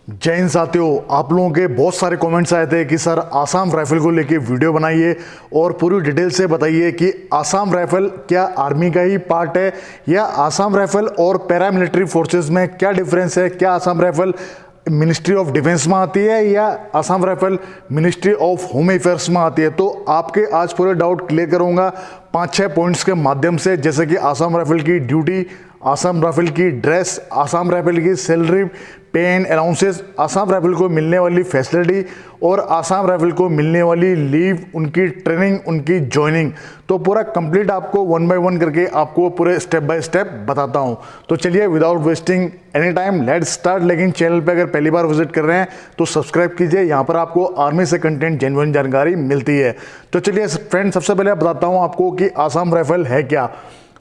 जय हिंद साथियों, आप लोगों के बहुत सारे कमेंट्स आए थे कि सर आसाम राइफल को लेके वीडियो बनाइए और पूरी डिटेल से बताइए कि आसाम राइफल क्या आर्मी का ही पार्ट है या आसाम राइफल और पैरामिलिट्री फोर्सेस में क्या डिफरेंस है। क्या Assam rifle ministry of defence में आती है या Assam rifle ministry of home affairs में आती है। तो आपके आज पूरे डाउट क्लियर करूंगा 5-6 पॉइंट्स के माध्यम से, जैसे कि आसाम राइफल की ड्यूटी, आसाम राइफल की ड्रेस, आसाम राइफल की सैलरी, पे एंड अलाउंसेस, आसाम राइफल को मिलने वाली फैसिलिटी और आसाम राइफल को मिलने वाली लीव, उनकी ट्रेनिंग, उनकी ज्वाइनिंग। तो पूरा कंप्लीट आपको 1 बाय 1 करके आपको पूरे स्टेप बाय स्टेप बताता हूं। तो चलिए without wasting any time let's start. लेकिन चैनल पे अगर पहली बार विजिट कर रहे हैं तो सब्सक्राइब कीजिए, यहाँ पर आपको आर्मी से कंटेंट जेन्युइन जानकारी मिलती है। तो चलिए फ्रेंड्स, सबसे पहले बताता हूँ आपको कि आसाम राइफल है क्या।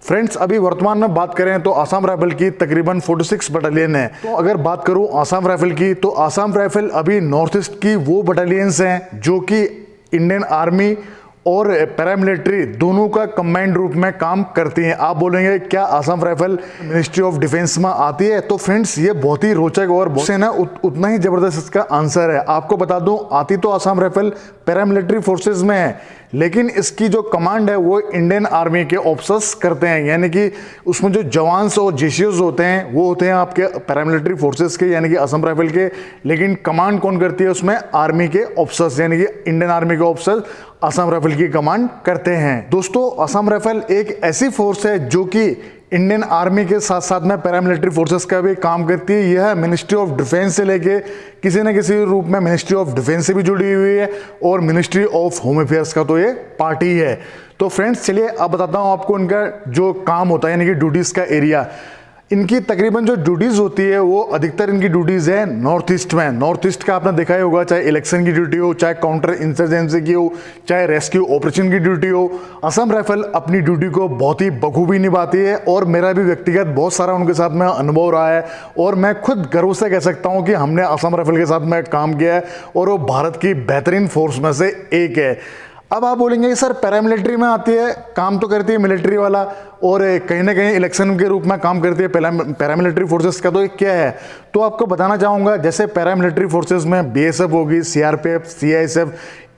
फ्रेंड्स, अभी वर्तमान में बात करें तो आसाम राइफल की तकरीबन 46 बटालियन है। तो अगर बात करूं आसाम राइफल की, तो आसाम राइफल अभी नॉर्थ ईस्ट की वो बटालियंस हैं जो कि इंडियन आर्मी और पैरामिलिट्री दोनों का कंबाइंड रूप में काम करती हैं। आप बोलेंगे क्या Assam rifle ministry of defence में आती है? तो फ्रेंड्स, ये बहुत ही रोचक और उतना ही जबरदस्त इसका आंसर है। आपको बता दूं, आती तो आसाम राइफल पैरामिलिट्री फोर्सेज में है, लेकिन इसकी जो कमांड है वो इंडियन आर्मी के ऑफिसर्स करते हैं। यानी कि उसमें जो जवान्स और जेसीओज होते हैं वो होते हैं आपके पैरामिलिट्री फोर्सेस के, यानी कि असम राइफल के। लेकिन कमांड कौन करती है उसमें? आर्मी के ऑफिसर्स, यानी कि इंडियन आर्मी के ऑफिसर असम राइफल की कमांड करते हैं। दोस्तों, असम राइफल एक ऐसी फोर्स है जो कि इंडियन आर्मी के साथ साथ में पैरामिलिट्री फोर्सेस का भी काम करती है। यह मिनिस्ट्री ऑफ डिफेंस से लेके किसी न किसी रूप में मिनिस्ट्री ऑफ डिफेंस से भी जुड़ी हुई है और मिनिस्ट्री ऑफ होम अफेयर्स का तो ये पार्ट ही है। तो फ्रेंड्स, चलिए अब बताता हूँ आपको इनका जो काम होता है, यानी कि ड्यूटीज़ का एरिया। इनकी तकरीबन जो ड्यूटीज़ होती है वो अधिकतर इनकी ड्यूटीज़ है नॉर्थ ईस्ट में। नॉर्थ ईस्ट का आपने देखा ही होगा, चाहे इलेक्शन की ड्यूटी हो, चाहे काउंटर इंसर्जेंसी की हो, चाहे रेस्क्यू ऑपरेशन की ड्यूटी हो। असम राइफल अपनी ड्यूटी को बहुत ही बखूबी निभाती है और मेरा भी व्यक्तिगत बहुत सारा उनके साथ में अनुभव रहा है और मैं खुद गर्व से कह सकता हूँ कि हमने असम राइफल के साथ में काम किया है और वो भारत की बेहतरीन फोर्स में से एक है। अब आप बोलेंगे सर पैरामिलिट्री में आती है, काम तो करती है मिलिट्री वाला और कहीं ना कहीं इलेक्शन के रूप में काम करती है पैरामिलिट्री फोर्सेस का, तो ये क्या है? तो आपको बताना चाहूँगा, जैसे पैरामिलिट्री फोर्सेस में बीएसएफ होगी, सीआरपीएफ, सीआईएसएफ,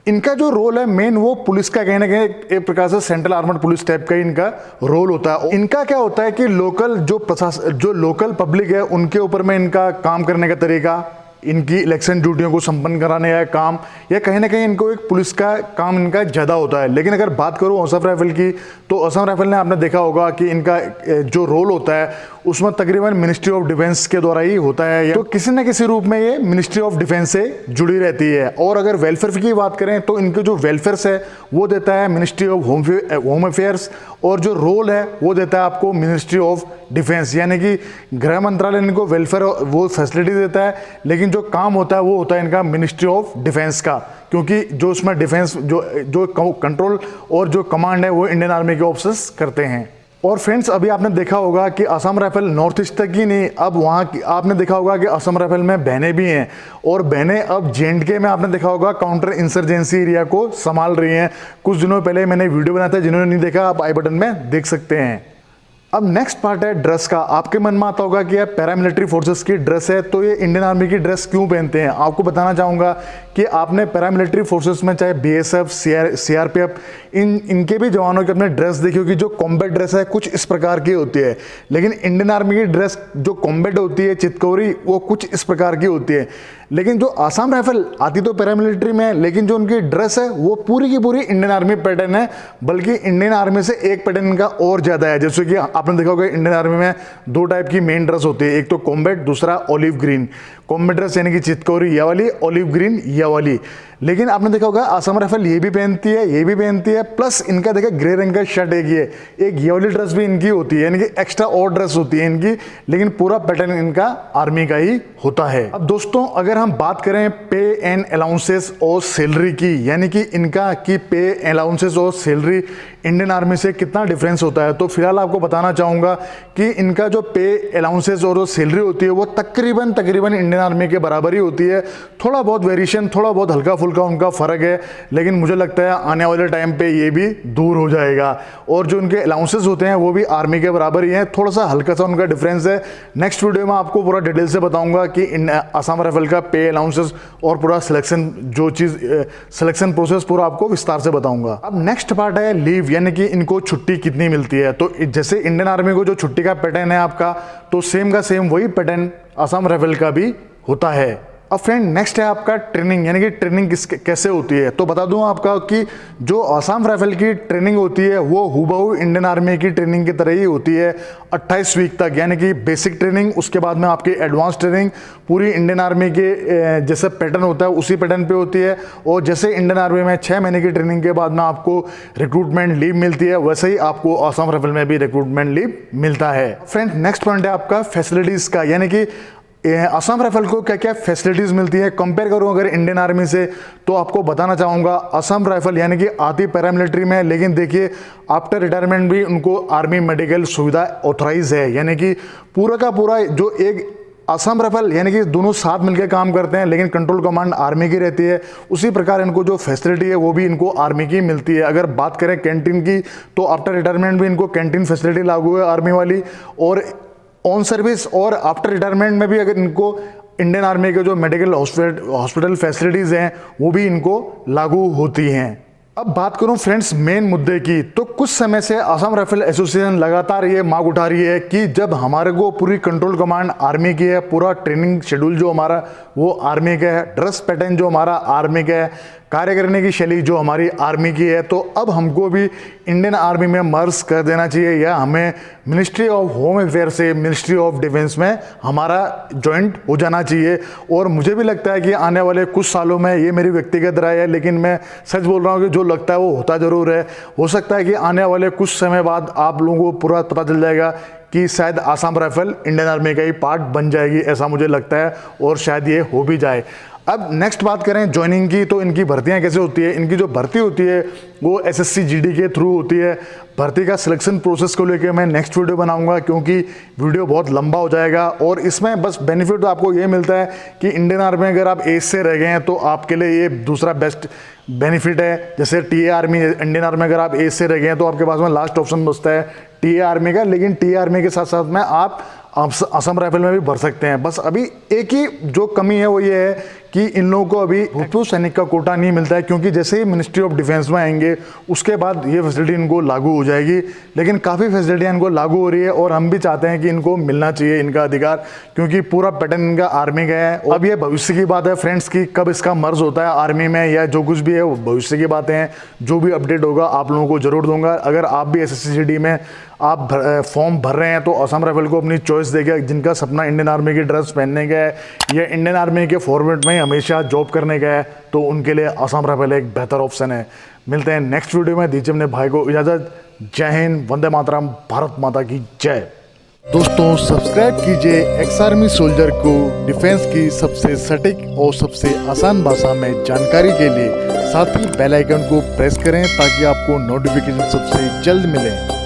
इनका जो रोल है मेन वो पुलिस का कहीं ना कहीं एक प्रकार से सेंट्रल आर्मड पुलिस टाइप का इनका रोल होता है। इनका क्या होता है कि लोकल जो लोकल पब्लिक है उनके ऊपर में इनका काम करने का तरीका, इनकी इलेक्शन ड्यूटियों को संपन्न कराने का काम, या कहीं ना कहीं इनको एक पुलिस का काम इनका ज़्यादा होता है। लेकिन अगर बात करूँ असम राइफल की, तो असम राइफल ने आपने देखा होगा कि इनका जो रोल होता है उसमें तकरीबन मिनिस्ट्री ऑफ डिफेंस के द्वारा ही होता है, तो किसी न किसी रूप में ये मिनिस्ट्री ऑफ डिफेंस से जुड़ी रहती है। और अगर वेलफेयर की बात करें तो इनके जो वेलफेयर है वो देता है मिनिस्ट्री ऑफ होम अफेयर्स और जो रोल है वो देता है आपको मिनिस्ट्री ऑफ डिफेंस, यानी कि गृह मंत्रालय इनको वेलफेयर वो फैसिलिटी देता है, लेकिन जो काम होता है वो होता है इनका मिनिस्ट्री ऑफ डिफेंस का, क्योंकि जो उसमें डिफेंस जो कंट्रोल और जो कमांड है वो इंडियन आर्मी के ऑफिसर्स करते हैं। और फ्रेंड्स, अभी आपने देखा होगा कि असम राइफल नॉर्थ ईस्ट तक ही नहीं, अब वहाँ की आपने देखा होगा कि असम राइफल में बहनें भी हैं और बहनें अब जेएंडके में आपने देखा होगा काउंटर इंसर्जेंसी एरिया को संभाल रही हैं। कुछ दिनों पहले मैंने वीडियो बनाया था, जिन्होंने नहीं देखा आप आई बटन में देख सकते हैं। अब नेक्स्ट पार्ट है ड्रेस का। आपके मन में आता होगा कि यार पैरामिलिट्री फोर्सेस की ड्रेस है तो ये इंडियन आर्मी की ड्रेस क्यों पहनते हैं? आपको बताना चाहूँगा कि आपने पैरामिलिट्री फोर्सेस में चाहे बीएसएफ, सीआरपीएफ, इनके भी जवानों की अपने ड्रेस देखी होगी। जो कॉम्बैट ड्रेस है कुछ इस प्रकार की होती है, लेकिन इंडियन आर्मी की ड्रेस जो कॉम्बैट होती है, चितकौरी, वो कुछ इस प्रकार की होती है। लेकिन जो आसाम राइफल आती तो पैरामिलिट्री में, लेकिन जो उनकी ड्रेस है वो पूरी की पूरी इंडियन आर्मी पैटर्न है, बल्कि इंडियन आर्मी से एक पैटर्न इनका और ज़्यादा है। जैसे कि आपने देखा होगा इंडियन आर्मी में 2 टाइप की मेन ड्रेस होती है, एक तो कॉम्बैट, दूसरा ऑलिव ग्रीन। कॉम्बैट ड्रेस यानी कि चितकौरी ये वाली, ऑलिव ग्रीन ये वाली। लेकिन आपने देखा होगा आसाम राइफल ये भी पहनती है, ये भी पहनती है, प्लस इनका देखा ग्रे रंग का शर्ट एक ये वाली ड्रेस भी इनकी होती है, यानी कि एक्स्ट्रा और ड्रेस होती है इनकी, लेकिन पूरा पैटर्न इनका आर्मी का ही होता है। अब दोस्तों, अगर हम बात करें पे एंड अलाउंसेस और सैलरी की, यानी कि इनका की पे अलाउंसेस और सैलरी इंडियन आर्मी से कितना डिफरेंस होता है। तो फिलहाल आपको बताना चाहूँगा कि इनका जो पे अलाउंसेस और जो सैलरी होती है वो तकरीबन इंडियन आर्मी के बराबर ही होती है। थोड़ा बहुत वेरिएशन, थोड़ा बहुत हल्का फुल्का उनका फ़र्क है, लेकिन मुझे लगता है आने वाले टाइम पे ये भी दूर हो जाएगा। और जो उनके अलाउंसेस होते हैं वो भी आर्मी के बराबर ही हैं, थोड़ा सा हल्का सा उनका डिफरेंस है। नेक्स्ट वीडियो में आपको पूरा डिटेल से बताऊंगा कि आसाम राइफल का पे अलाउंसेस और पूरा सिलेक्शन सिलेक्शन प्रोसेस पूरा आपको विस्तार से बताऊंगा। अब नेक्स्ट पार्ट है लीव, यानी कि इनको छुट्टी कितनी मिलती है। तो जैसे इंडियन आर्मी को जो छुट्टी का पैटर्न है आपका, तो सेम का सेम वही पैटर्न आसाम राइफल का भी होता है। अब फ्रेंड नेक्स्ट है आपका ट्रेनिंग, यानी कि ट्रेनिंग कैसे होती है। तो बता दूं आपका कि जो आसाम राइफल की ट्रेनिंग होती है वो हूबहू इंडियन आर्मी की ट्रेनिंग की तरह ही होती है 28 वीक तक, यानी कि बेसिक ट्रेनिंग, उसके बाद में आपकी एडवांस ट्रेनिंग पूरी इंडियन आर्मी के जैसे पैटर्न होता है उसी पैटर्न पे होती है। और जैसे इंडियन आर्मी में 6 महीने की ट्रेनिंग के बाद में आपको रिक्रूटमेंट लीव मिलती है, वैसे ही आपको आसाम राइफल में भी रिक्रूटमेंट लीव मिलता है। फ्रेंड नेक्स्ट पॉइंट है आपका फैसिलिटीज़ का, यानी कि आसाम राइफल को क्या क्या फैसिलिटीज़ मिलती है। कंपेयर करूं अगर इंडियन आर्मी से, तो आपको बताना चाहूँगा आसाम राइफल यानी कि आती पैरामिलिट्री में, लेकिन देखिए आफ्टर रिटायरमेंट भी उनको आर्मी मेडिकल सुविधा ऑथराइज है, यानी कि पूरा का पूरा जो एक आसाम राइफल यानी कि दोनों साथ मिलकर काम करते हैं, लेकिन कंट्रोल कमांड आर्मी की रहती है। उसी प्रकार इनको जो फैसिलिटी है वो भी इनको आर्मी की मिलती है। अगर बात करें कैंटीन की, तो आफ्टर रिटायरमेंट भी इनको कैंटीन फैसिलिटी लागू है आर्मी वाली, और ऑन सर्विस और आफ्टर रिटायरमेंट में भी अगर इनको इंडियन आर्मी के जो मेडिकल हॉस्पिटल फैसिलिटीज़ हैं वो भी इनको लागू होती हैं। अब बात करूं फ्रेंड्स मेन मुद्दे की, तो कुछ समय से आसाम राइफल एसोसिएशन लगातार ये मांग उठा रही है कि जब हमारे को पूरी कंट्रोल कमांड आर्मी की है, पूरा ट्रेनिंग शेड्यूल जो हमारा वो आर्मी का है, ड्रेस पैटर्न जो हमारा आर्मी का है, कार्य करने की शैली जो हमारी आर्मी की है, तो अब हमको भी इंडियन आर्मी में मर्ज कर देना चाहिए, या हमें मिनिस्ट्री ऑफ होम अफेयर से मिनिस्ट्री ऑफ डिफेंस में हमारा जॉइंट हो जाना चाहिए। और मुझे भी लगता है कि आने वाले कुछ सालों में, ये मेरी व्यक्तिगत राय है, लेकिन मैं सच बोल रहा हूँ कि जो लगता है वो होता ज़रूर है। हो सकता है कि आने वाले कुछ समय बाद आप लोगों को पूरा पता चल जाएगा कि शायद आसाम राइफल इंडियन आर्मी का ही पार्ट बन जाएगी, ऐसा मुझे लगता है, और शायद ये हो भी जाए। अब नेक्स्ट बात करें ज्वाइनिंग की, तो इनकी भर्तियां कैसे होती है। इनकी जो भर्ती होती है वो एसएससी जीडी के थ्रू होती है। भर्ती का सिलेक्शन प्रोसेस को लेकर मैं नेक्स्ट वीडियो बनाऊंगा, क्योंकि वीडियो बहुत लंबा हो जाएगा। और इसमें बस बेनिफिट तो आपको ये मिलता है कि इंडियन आर्मी में अगर आप एज से रह गए हैं तो आपके लिए ये दूसरा बेस्ट बेनिफिट है। जैसे टीए आर्मी, इंडियन आर्मी में अगर आप एज से रह गए हैं तो आपके पास में लास्ट ऑप्शन बचता है टीए आर्मी का, लेकिन टीए आर्मी के साथ साथ में आप असम राइफल में भी भर सकते हैं। बस अभी एक ही जो कमी है वो ये है कि इन लोगों को अभी भूतपूर्व सैनिक का कोटा नहीं मिलता है, क्योंकि जैसे ही मिनिस्ट्री ऑफ डिफेंस में आएंगे उसके बाद ये फैसिलिटी इनको लागू हो जाएगी। लेकिन काफ़ी फैसिलिटियाँ इनको लागू हो रही है और हम भी चाहते हैं कि इनको मिलना चाहिए इनका अधिकार, क्योंकि पूरा पैटर्न इनका आर्मी का है। अब ये भविष्य की बात है फ्रेंड्स की कब इसका मर्ज होता है आर्मी में या जो कुछ भी है वो भविष्य की बातें हैं। जो भी अपडेट होगा आप लोगों को जरूर दूंगा। अगर आप भी एसएससी में आप फॉर्म भर रहे हैं तो असम राइफल को अपनी चॉइस देगा। जिनका सपना इंडियन आर्मी की ड्रेस पहनने का है या इंडियन आर्मी के फॉर्मेट में हमेशा जॉब करने का है, तो उनके लिए असम राइफल एक बेहतर ऑप्शन है। मिलते हैं नेक्स्ट वीडियो में। दीजिए अपने भाई को इजाज़त। जय हिंद, वंदे मातरम, भारत माता की जय। दोस्तों सब्सक्राइब कीजिए एक्स आर्मी सोल्जर को डिफेंस की सबसे सटीक और सबसे आसान भाषा में जानकारी के लिए। साथ ही बेल आइकन को प्रेस करें ताकि आपको नोटिफिकेशन सबसे जल्द मिले।